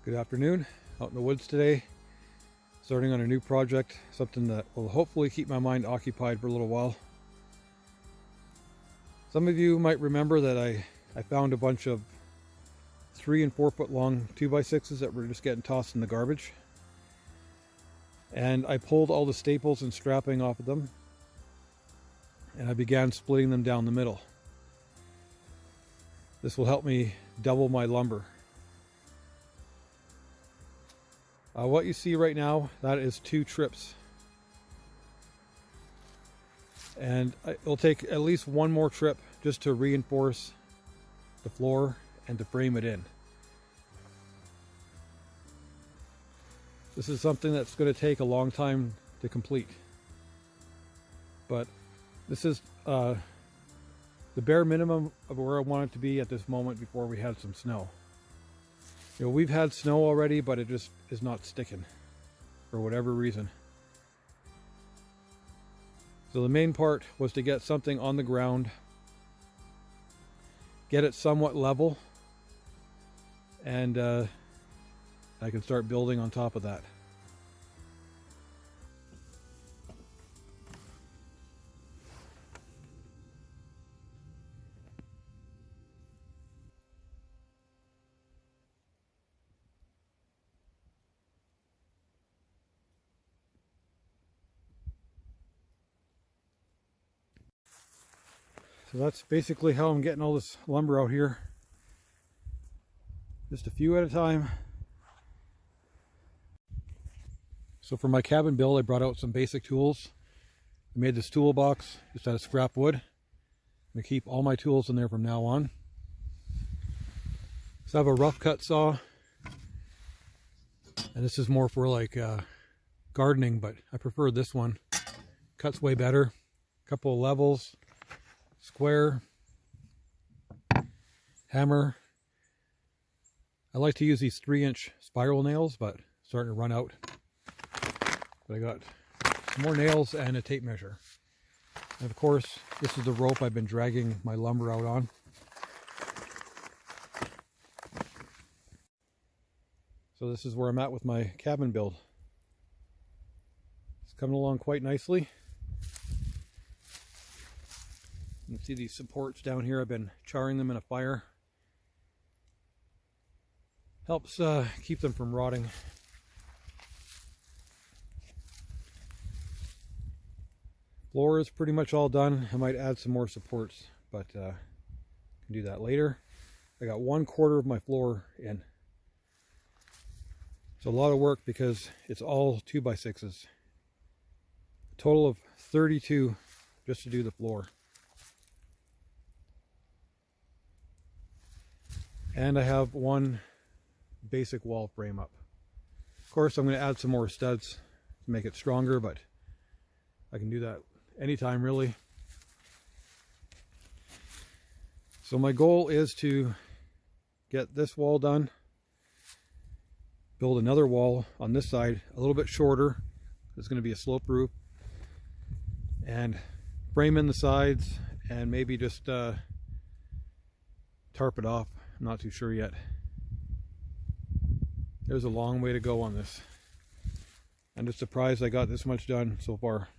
Good afternoon. Out in the woods today, starting on a new project, something that will hopefully keep my mind occupied for a little while. Some of you might remember that I found a bunch of 3 and 4 foot long 2x6s that were just getting tossed in the garbage. And I pulled all the staples and strapping off of them, and I began splitting them down the middle. This will help me double my lumber. What you see right now, that is 2 trips. And it'll take at least one more trip just to reinforce the floor and to frame it in. This is something that's going to take a long time to complete. But this is the bare minimum of where I want it to be at this moment before we had some snow. You know, we've had snow already, but it just is not sticking for whatever reason. So the main part was to get something on the ground, get it somewhat level, and I can start building on top of that. So that's basically how I'm getting all this lumber out here. Just a few at a time. So for my cabin build, I brought out some basic tools. I made this toolbox just out of scrap wood. I'm going to keep all my tools in there from now on. So I have a rough cut saw. And this is more for like gardening, but I prefer this one. Cuts way better. A couple of levels. Square, hammer. I like to use these 3-inch spiral nails, but starting to run out. But I got some more nails and a tape measure. And of course, this is the rope I've been dragging my lumber out on. So this is where I'm at with my cabin build. It's coming along quite nicely. You can see these supports down here. I've been charring them in a fire. Helps keep them from rotting. Floor is pretty much all done. I might add some more supports, but I can do that later. I got 1/4 of my floor in. It's a lot of work because it's all 2x6s. A total of 32 just to do the floor. And I have one basic wall frame up. Of course, I'm going to add some more studs to make it stronger, but I can do that anytime really. So my goal is to get this wall done, build another wall on this side a little bit shorter. It's going to be a slope roof, and frame in the sides and maybe just tarp it off. I'm not too sure yet. There's a long way to go on this. I'm just surprised I got this much done so far.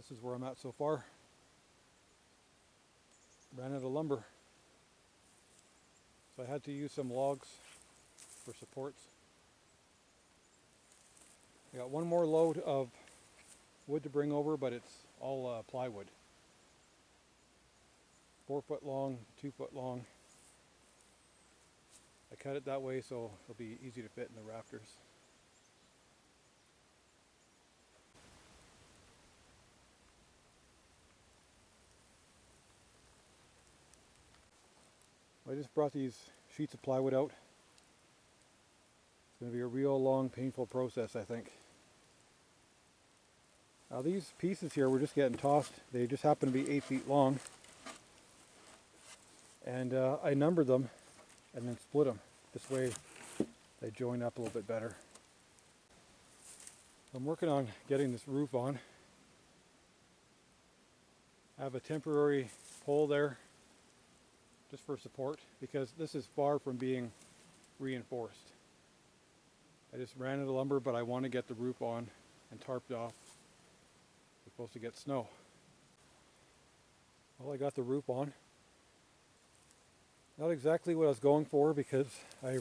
this is where I'm at so far. Ran out of lumber, so I had to use some logs for supports. I got one more load of wood to bring over, but it's all plywood. 4 foot long, 2 foot long. I cut it that way so it'll be easy to fit in the rafters. I just brought these sheets of plywood out. It's going to be a real long, painful process, I think. Now these pieces here were just getting tossed. They just happen to be 8 feet long. And I numbered them and then split them. This way they join up a little bit better. I'm working on getting this roof on. I have a temporary pole there just for support because this is far from being reinforced. I just ran out of lumber, but I want to get the roof on and tarped off. We're supposed to get snow. Well, I got the roof on. Not exactly what I was going for because I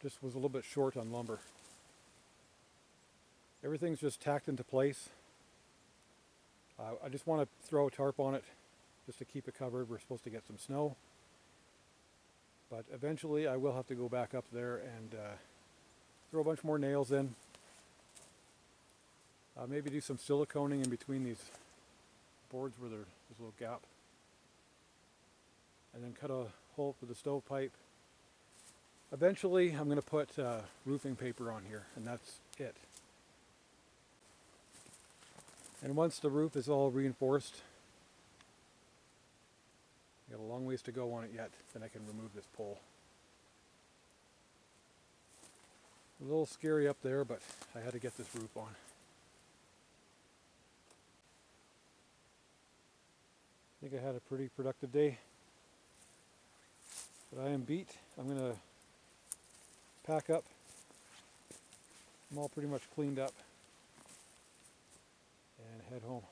just was a little bit short on lumber. Everything's just tacked into place. I just want to throw a tarp on it just to keep it covered. We're supposed to get some snow. But eventually I will have to go back up there and throw a bunch more nails in. Maybe do some siliconing in between these boards where there's a little gap. And then cut a hole for the stovepipe. Eventually I'm going to put roofing paper on here, and that's it. And once the roof is all reinforced, I got a long ways to go on it yet, then I can remove this pole. A little scary up there, but I had to get this roof on. I think I had a pretty productive day, but I am beat. I'm going to pack up. I'm all pretty much cleaned up and head home.